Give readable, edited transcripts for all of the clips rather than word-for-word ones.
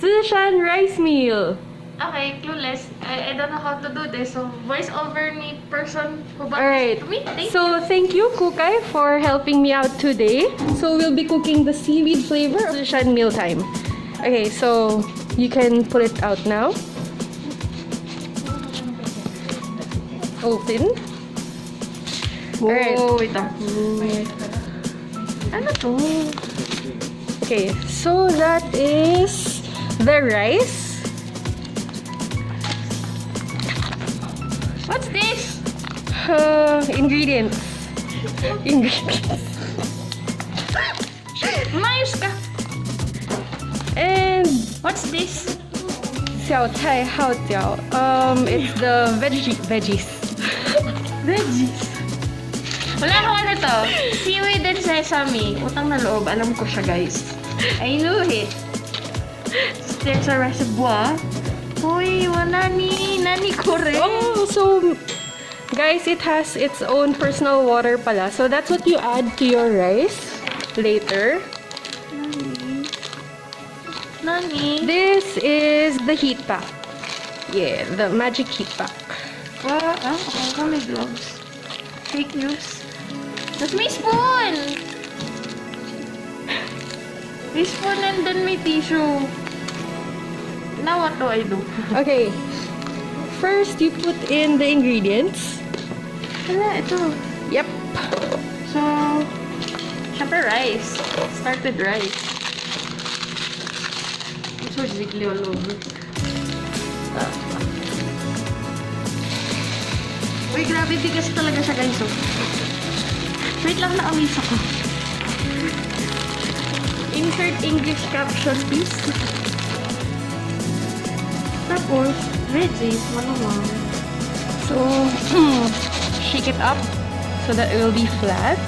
ZiShan rice meal. Okay, Clueless. I don't know how to do this. So, voice over ni person who bought Alright, this to me. thank you, Kukay, for helping me out today. So we'll be cooking the seaweed flavor of ZiShan MealTime. Okay, so you can put it out now. Open. Alright. Oh, wait lang. Ano to? Okay, so that is the rice. What's this? Ingredients. Mayos ka. And What's this? xiao cai hao jiao. It's the veggies. Veggies. Wala ko ano to. Seaweed and sesame. Utang na loob. Alam ko siya, guys. I knew it. There's a reservoir. Uy, wala ni Nani ko rin. Oh, so guys, it has its own personal water pala. So that's what you add to your rice later. Nani? This is the heat pack. Yeah, the magic heat pack. Wow, okay, may gloves. Fake news. Tapos may spoon! May spoon and then may tissue. Now what do I do? Okay. First, you put in the ingredients. Wala, ito. Yep. So, syempre rice. Start with rice. I'm so jiggly all over. Uy, grabe bigas talaga siya, guys. Oh. Wait lang, na-amaze ako. Insert English caption, please. Tapos, veggies, malamang. So, shake it up so that it will be flat.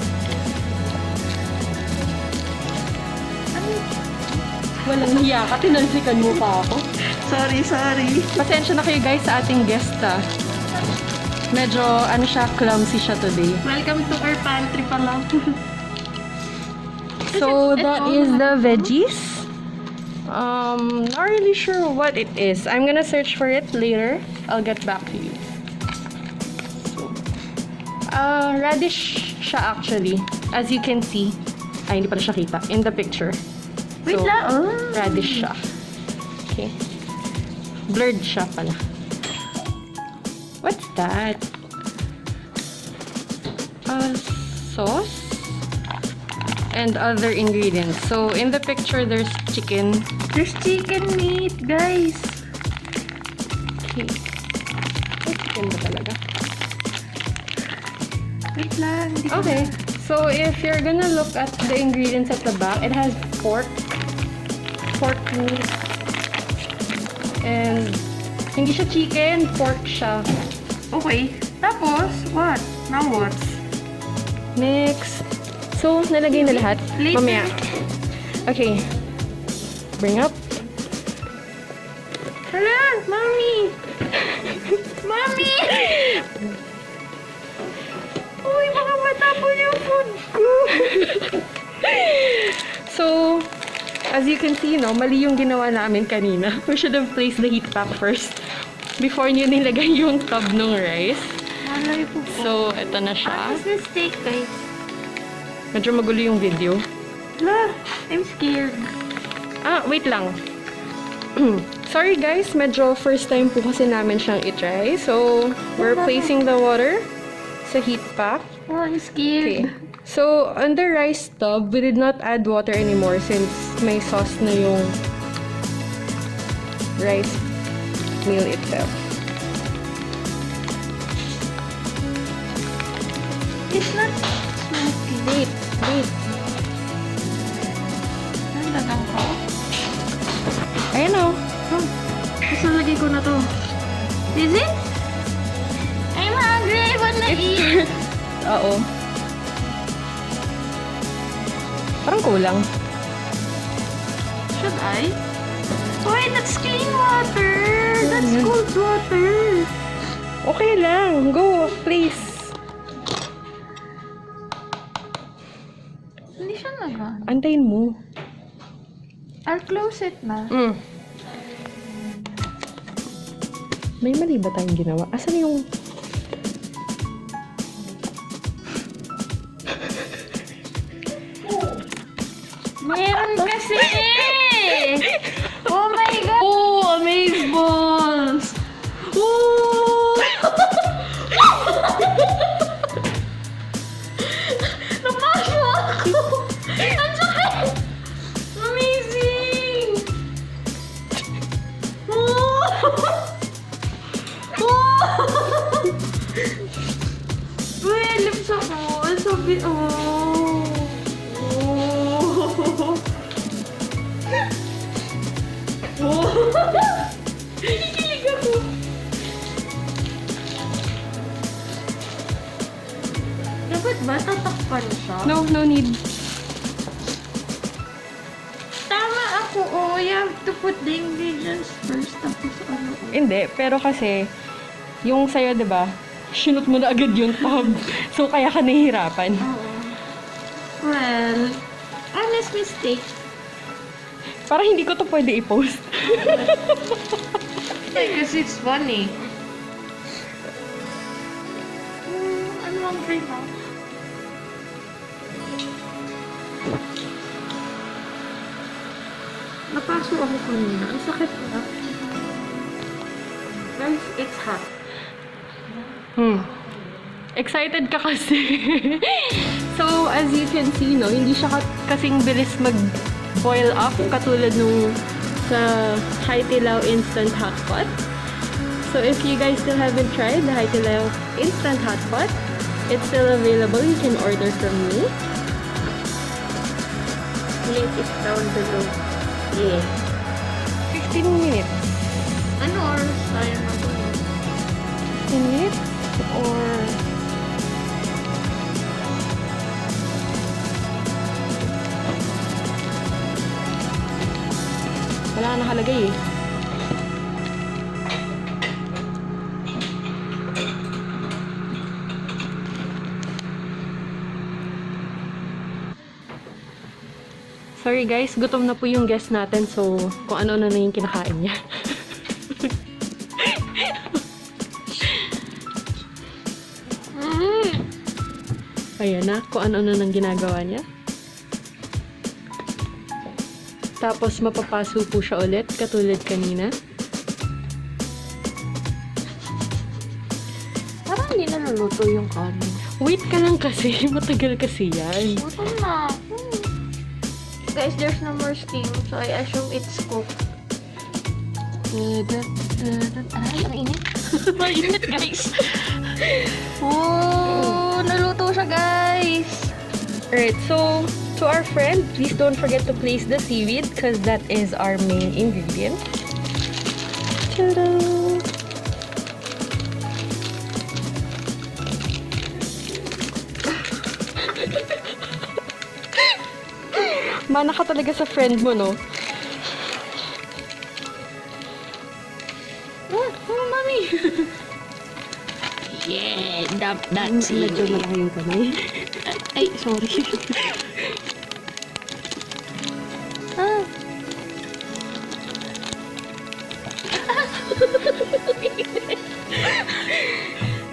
Walang hiya ka, tinalsikan mo pa ako. Sorry. Pasensya na kayo guys sa ating guest Medyo, clumsy siya today. Welcome to our pantry pa lang. So, that is the veggies. Not really sure what it is. I'm gonna search for it later. I'll get back to you. So, radish siya actually. As you can see. Ay, hindi pala siya kita. In the picture. Wait So, lang. Oh. radish siya. Okay. Blurred siya pala. What's that? Sauce and other ingredients. So in the picture there's chicken. There's chicken meat, guys. Okay. May chicken ba talaga? Wait lang. Hindi ko Okay. So if you're gonna look at the ingredients at the back, it has pork meat, and hindi siya chicken, pork siya. Okay. Tapos, what? Now what? Next. So, nalagay na lahat? Later. Mamaya. Okay. Bring up. Hala! Mommy! Mommy! Uy, baka matapon yung food ko! So, as you can see, mali yung ginawa namin kanina. We should have placed the heat pack first before nyo nilagay yung tub ng rice. Malay po po. So, ito na siya. What is this steak, guys? Medyo magulo yung video. Hala! I'm scared. Wait lang. Sorry guys, medyo first time po kasi namin siyang itry. So, we're placing the water sa heat pack. Oh, I'm scared. Okay. So, on the rice tub, we did not add water anymore since may sauce na yung rice meal itself. It's not smoky. Wait. Nandang ako? Ayan o. Gusto lagay ko na to. Is it? I'm hungry. I wanna eat. Oo. Parang kulang. Should I? Wait, that's clean water. That's Yun. cold water. Okay lang. Go, please. Hindi siya nagan. Antayin mo. I'll close it na. May mali ba tayong ginawa? Asan yung... Meron kasi! Oh my God! Oh, amaze balls! Oh! Napasyo ako! Ang sakit! Amazing! Oh! Oh! Uy, lips ako. Ang sabi, oh! Oh! Oh! Kikilig ako. Dapat ba tatakpan siya? No, no need. Tama ako. Oh, you have to put the ingredients first. Tapos ano. Hindi, pero kasi, yung sa'yo, di ba? Sinot mo na agad yung tab. So, kaya ka nahihirapan. Oo. Well, honest mistake. Para hindi ko to pwede i-post. Kasi it's funny. Ano ang try mo? Napaso ako kanina. Ang sakit na. Guys, it's hot. Excited ka kasi. So, as you can see, no, hindi siya kasing bilis mag-boil up katulad nung sa Haidilao Instant Hot Pot. So, if you guys still haven't tried the Haidilao Instant Hot Pot, it's still available. You can order from me. Link is down below. Yeah. 15 minutes. Ano oras tayo na po? 15 minutes? Or... wala ka nakalagay eh. Sorry guys, gutom na po yung guest natin, so kung ano na yung kinakain niya. Ayan na, kung ano na nang ginagawa niya. Tapos mapapaso po siya ulit, katulad kanina. Parang hindi naluluto yung kanin. Wait ka lang kasi, matagal kasi yan. Gutom na. Guys, there's no more steam, so I assume it's cooked. Aray, ang init. Mainit, guys. Oh, naluto siya, guys. Alright, so to our friend, please don't forget to place the seaweed because that is our main ingredient. Ta-da! Mana ka talaga sa friend mo, no? Oh, mami. Yeah, dump that seaweed. Medyo malaki yung kamay. Ay, sorry. Ah.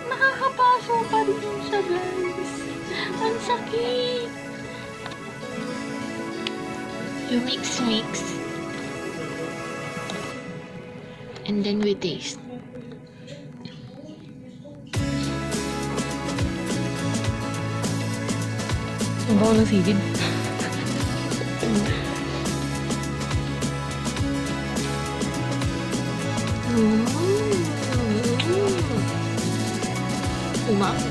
Nakakapaso pa rin siya, guys. Ang sakit. You mix. And then we taste. Ang bawa ng seaweed. Umami.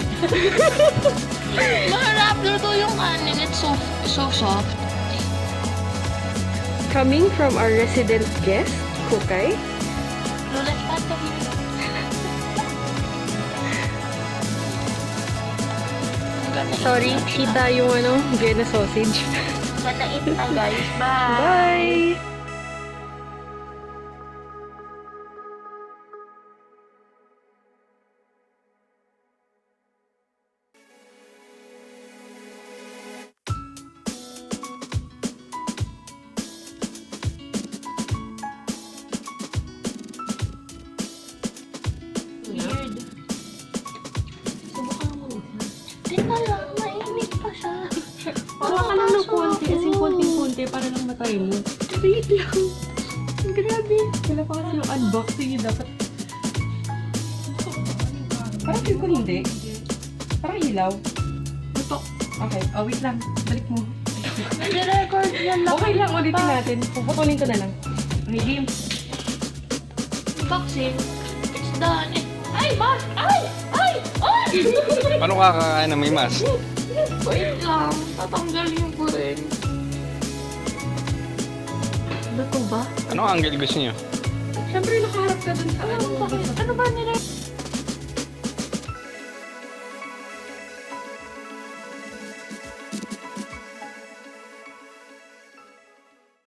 Maharap luto yung kanin. It's so soft. Coming from our resident guest, Kukay. Clueless Panda. Sorry, kita yung Vienna sausage. Manait na, guys. Bye. Bye! na tayo mo. Wait lang. Grabe. Wala pa kasi yung unboxing niya dapat. Parang feel ko hindi. Parang ilaw. Ito. Okay. Oh, wait lang. Balik mo. Nag-record yan lang. Okay lang, ulitin natin. Puputulin ko na lang. Okay, game. Boxing. It's done. Ay, boss! Ay! Ay! Ay! Paano ka kakain na may mask? Wait lang. Tatanggalin ko rin. Ano to ba? Anong angle gusto niyo? Siyempre, nakaharap ka dun sa ano. Ano ba nila?